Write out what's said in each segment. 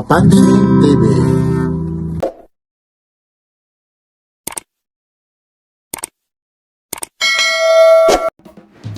Papansin TV.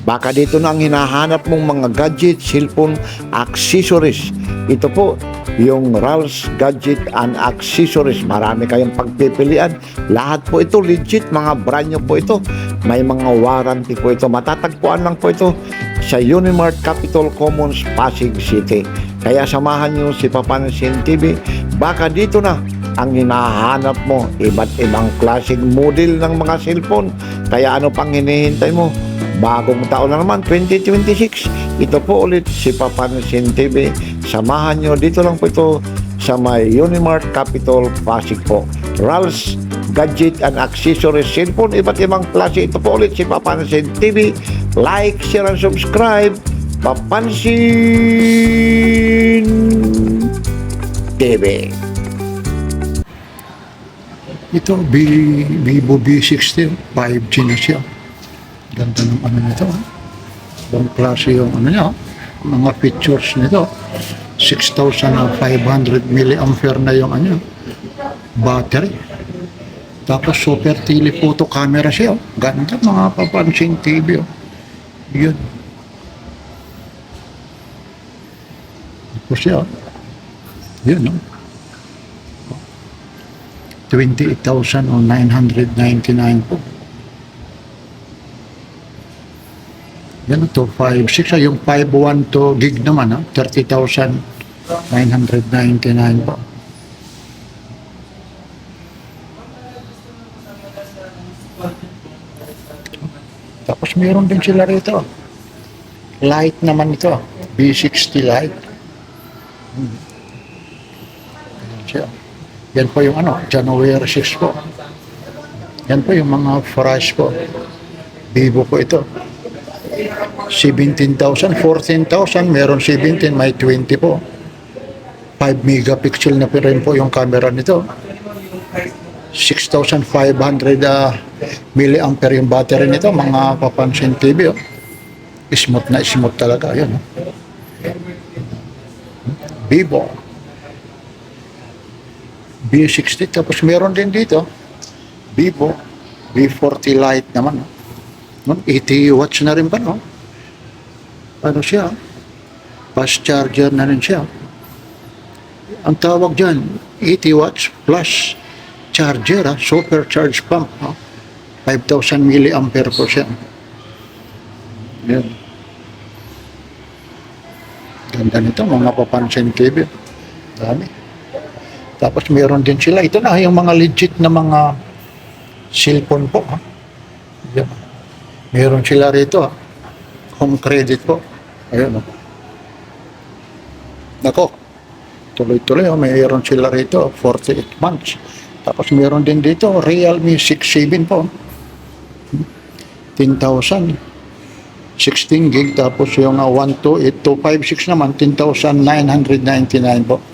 Baka dito na ang hinahanap mong mga gadget, cellphone, accessories. Ito po, yung Ralph's Gadget and Accessories. Marami kayong pagpipilian. Lahat po ito legit, mga brand new po ito. May mga warranty po ito. Matatagpuan lang po ito sa Unimart Capitol Commons, Pasig City. Kaya samahan nyo si Papansin TV. Baka dito na ang hinahanap mo. Iba't ibang klaseng model ng mga cellphone. Kaya ano pang hinihintay mo? Bagong taon na naman, 2026. Ito po ulit si Papansin TV. Samahan nyo, dito lang po ito sa may Unimart Capitol Pasig po. Ralph's Gadget and Accessories Cellphone, iba't ibang klase. Ito po ulit si Papansin TV. Like, share, and subscribe. Papansin TV. Ito, Vivo V60, 5G na siya. Ganda ng ano nito. Ibang klase yung ano niya. Mga features nito. 6,500 mAh na yung ano, battery. Tapos super telephoto camera siya. Ganda mga Papansin TV. Yun. Ito siya. Yun, no? 28,999 po. Yan ito, 5.6. Yung 5.1 to gig naman, 30,999 po. Tapos meron din sila rito. Light naman ito. B60 light. Yan siya. Yan po yung ano, January 6 po. Yan po yung mga price po. Vivo po ito. 17,000, 14,000, meron 17, may 20 po. 5 megapixel na po rin po yung camera nito. 6,500 milliampere yung battery nito, mga Papansin TV. Smooth na smooth talaga. Yan. Vivo B60, tapos meron din dito Vivo V40 Lite naman. 80 watts na rin ba, no? Ano siya? Fast charger na rin siya. Ang tawag dyan, 80 watts plus charger, super charge pump. 5,000 milliampere po siya. Yan. Ganda nito, mga Papansin TV. Dami. Tapos meron din sila. Ito na yung mga legit na mga cellphone po. Yan. Meron sila rito. Home credit po. Ayun. Nako. Tuloy-tuloy. Mayroon sila rito. 48 months. Tapos meron din dito. Realme 6-7 po. 10,000. 16 gig. Tapos yung 128,256 naman. 10,999 po.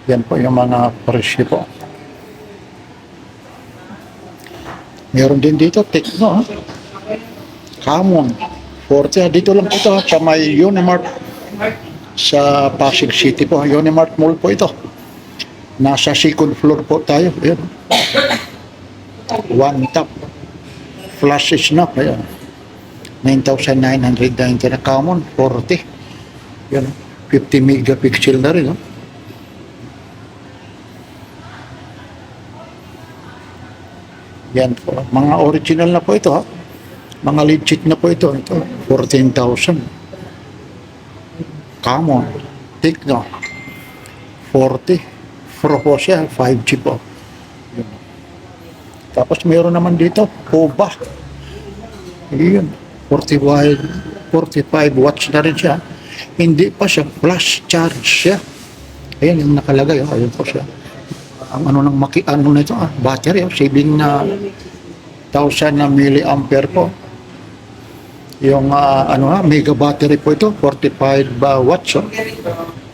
Yan po yung mga presyo po. Meron din dito, Tecno. Camon. 40. Dito lang po ito sa may Unimart sa Pasig City po. Unimart Mall po ito. Nasa second floor po tayo. Ayan. One tap. Flash snap. Ayan. 9,990 na Camon. 40. Ayan. 50 megapixel na rin. Yan po. Mga original na po ito, Mga legit na po ito. Ito, 14,000. Camon. Tecno. 40. Pro po siya, 5G po. Yun. Tapos meron naman dito, POBA. Yun. 45 watts na rin siya. Hindi pa siya, flash charge siya. Ayan yung nakalagay. Ayun po siya. Ang ano ng nito, battery, 7,000 na milliampere po. Yung mega battery po ito, 45 watts,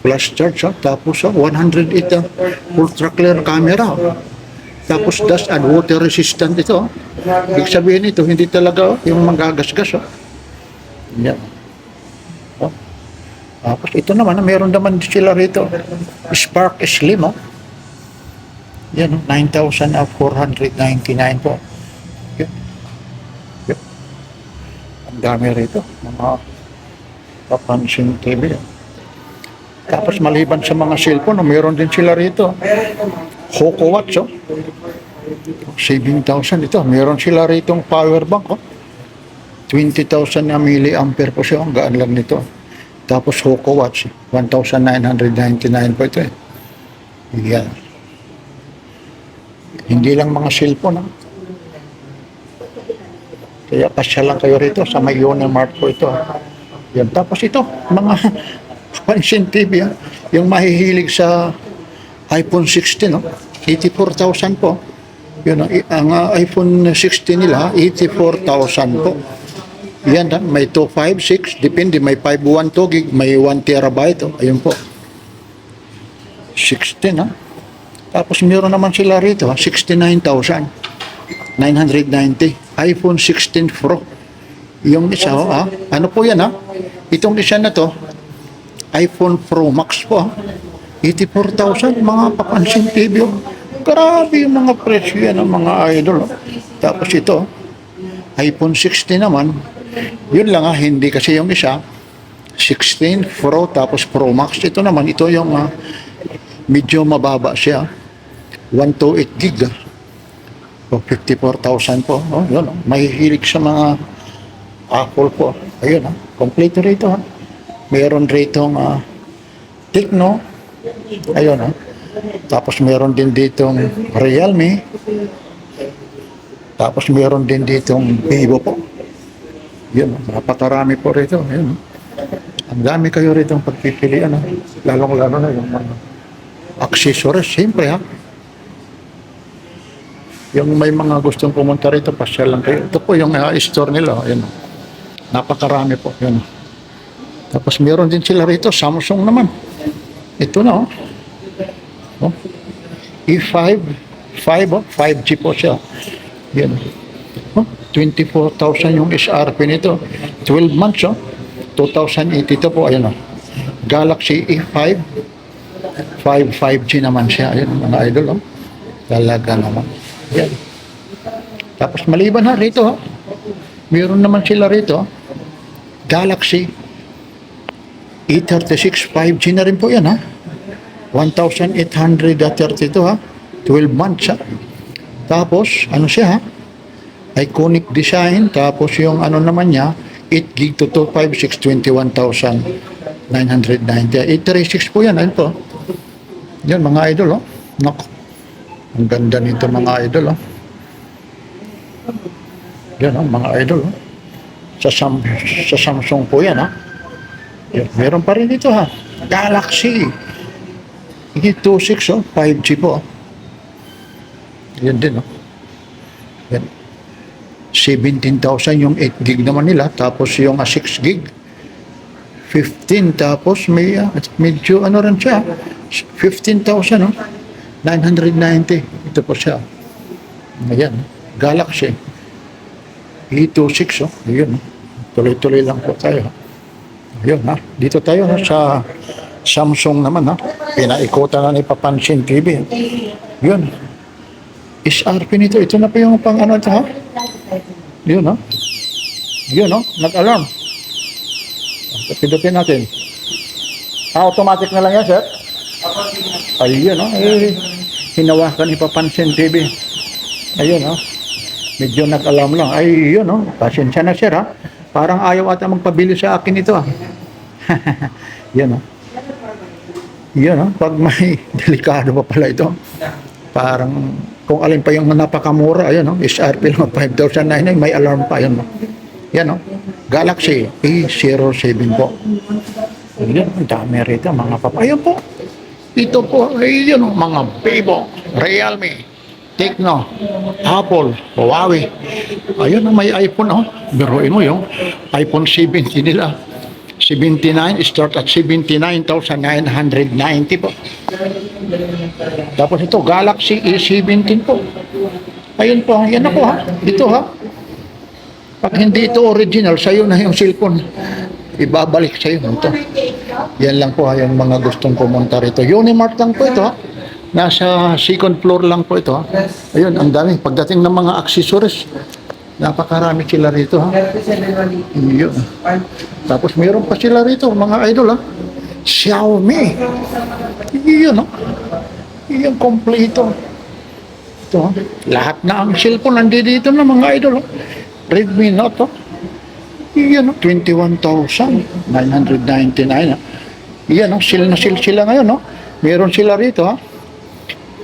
flash charge, tapos 108 ultra clear camera. Tapos dust and water resistant ito. Ibig sabihin ito, hindi talaga yung magagasgas. Yan. Tapos ito naman, meron naman sila rito. Spark Slim, oh. Yan, oh, 9,499 po. Yun. Yun. Ang dami rito. Mga papansin TV. Tapos maliban sa mga cellphone, oh, meron din sila rito. Hoco Watch, oh. 7,000 ito. Meron sila rito power bank, oh. 20,000 na milliampere po siya. Ang gaan lang nito. Tapos Hoco Watch, 1,999 po ito, eh. Yan. Hindi lang mga cellphone, ah. Kaya pasya lang kayo rito sa may Unimart po ito, ah. Yan. Tapos ito, mga pansin TV, ah. Yung mahihilig sa iPhone 16, no? 84,000 po. Yun, ang iPhone 16 nila, 84,000 po. Yan, may 256, depende, may 512 gig, may 1 terabyte, oh. Ayun po. 16, ha? Tapos meron naman sila rito, 69,990. iPhone 16 Pro. Yung isa, oh, ha? Ano po yan, ha? Itong isa na to, iPhone Pro Max po, ha? 84,000, mga papansin TV, oh. Grabe yung mga presyo yan, mga idol, oh. Tapos ito, iPhone 16 naman, yun lang, hindi kasi yung isa 16 Pro tapos Pro Max. Ito naman, ito yung medyo mababa siya, 128 gig, o 54,000 po, oh, yun, oh. Mahihilig sa mga Apple po. Ayun, complete rito, ha. Meron rito Tecno, ayun, ha. Tapos meron din ditong Realme, tapos meron din ditong Vivo po. Yun, napakarami po rito. Yun. Ang dami kayo rito ang pagpipilian. Lalong-lalo na yung mga accessories. Siyempre, ha. Yung may mga gustong pumunta rito, pasyal lang kayo. Ito po yung store nila. Yun. Napakarami po. Yun. Tapos meron din sila rito. Samsung naman. Ito na, oh. Oh. E5. 5G po siya. Yan. Oh, 24,000 yung SRP nito. 12 months, oh. 2,082 po. Ayun, oh. Galaxy E5. 5G naman siya. Ayun, mga idol, oh. Talaga naman. Yan. Tapos maliban ha, rito, oh. Meron naman sila rito, oh. Galaxy E36 5G na rin po yan, ha. 1,832, ha. 12 months, ha. Tapos, ano siya, ha? Iconic design. Tapos yung ano naman niya, 8 gig to 256, 21,990. 836 po yan. Ayun po. Yan, mga idol, oh. Naku. Ang ganda nito, mga idol, oh. Yan, oh, mga idol, oh. Sa Samsung po yan, ha. Yan, meron pa rin dito, ha. Galaxy E26, oh. 5G po, oh. Yan din, oh. Yan. 17,000 yung 8 gig naman nila. Tapos yung 6 gig 15. Tapos may medyo ano rin siya, 15,000, no? 990. Ito po siya. Ayan, Galaxy E26, oh. Ayun, tuloy-tuloy lang po tayo. Ayun, ha. Dito tayo, ha, sa Samsung naman, ha. Pinaikutan na ni Papansin TV. Yun. SRP nito. Ito na po yung pang ano ito, ha. Yun, ha. Yun, no? Nag-alarm. Pindutin natin. Automatic na lang yan, sir. Ayun, no? Hinawakan ni Papansin TV. Ayun, no? Medyo nag-alarm lang. Ayun, no? Pasensya na, sir, ha. Parang ayaw ata magpabili sa akin ito, ha. Yun, no? Yun, no? Pag may delikado pa pala ito. Parang kung alin pa yung napakamura, ayun, no? SRP lang 5,009, may alarm pa, ayun, no? Yan, no? Galaxy A07 po. Ayun, ang dami rito, mga papa. Ayun po. Ito po, ayun, no? Mga Vivo, Realme, Tecno, Apple, Huawei. Ayun, no? May iPhone, oh. Biruin mo yung iPhone 17 nila. 79, start at 79,990 po. Tapos ito, Galaxy A17 po. Ayun po, yan ako, ha. Ito, ha. Pag hindi ito original, sa'yo na yung cellphone. Ibabalik sa'yo ito. Yan lang po yung mga gustong pumunta rito. Unimart lang po ito. Nasa second floor lang po ito. Ayun, ang dami. Pagdating ng mga accessories, napakarami sila rito. Yun. Tapos meron pa sila rito, mga idol Xiaomi. Yun, yung kompleto. Ito, lahat na ang cellphone nandito na mga idol. Redmi Note, Yan, 21,999. Yan, sale na sale sila ngayon, Meron sila rito,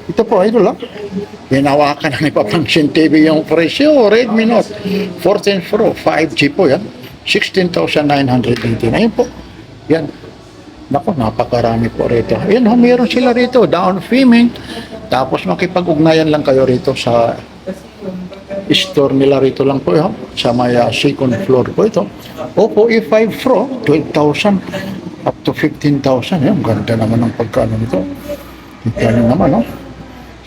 Ito po, idol, Hinawakan na ni Papansin TV yung presyo. Redmi Note 14 Pro 5G po yan. 16,989. Ayun po. Yan. Naku, napakarami po rito. Yan, meron sila rito. Down payment. Tapos makipag-ugnayan lang kayo rito sa store nila rito lang po, sa may second floor po ito. Oppo E5 Pro, 12,000 up to 15,000. Yan, ganda naman ng pagkano nito. Ito naman,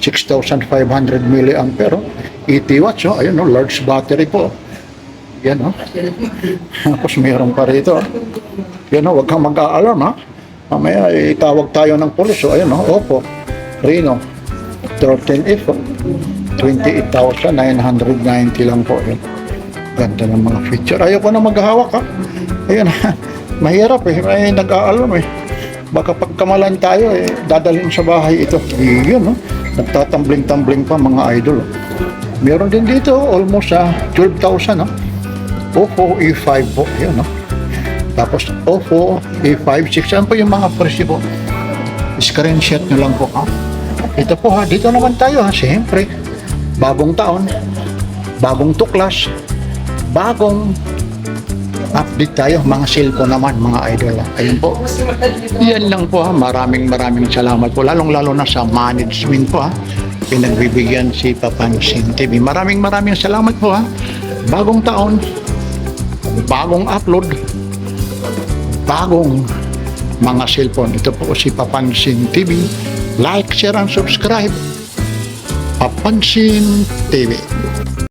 6,500 milliampere, 80 watts, ayun, large battery po. Yan, Tapos meron pa rito, Yan, wag kang mag-aalarm, Mamaya itawag tayo ng pulis, ayun, Oppo Reno 13F, 28,990 lang po. Yun. Ganda ng mga feature. Ayoko na maghahawak, Ayun, mahirap may nag-aalarm Baka pagkamalan tayo, dadalhin sa bahay ito. Yun, nagtatambling-tambling pa mga idol. Meron din dito, almost 12,000, Oppo E5 po, yun, Tapos Oppo E5, 6, ano po yung mga presyo po? Screenshot nyo lang po, Ito po, dito naman tayo, siyempre. Bagong taon, bagong tuklas, bagong update tayo, mga cellphone naman, mga idol. Ayun po. Yan lang po, Maraming salamat po. Lalong-lalo na sa management po, Pinagbibigyan si Papansin TV. Maraming salamat po, Bagong taon, bagong upload, bagong mga cellphone. Ito po si Papansin TV. Like, share, and subscribe. Papansin TV.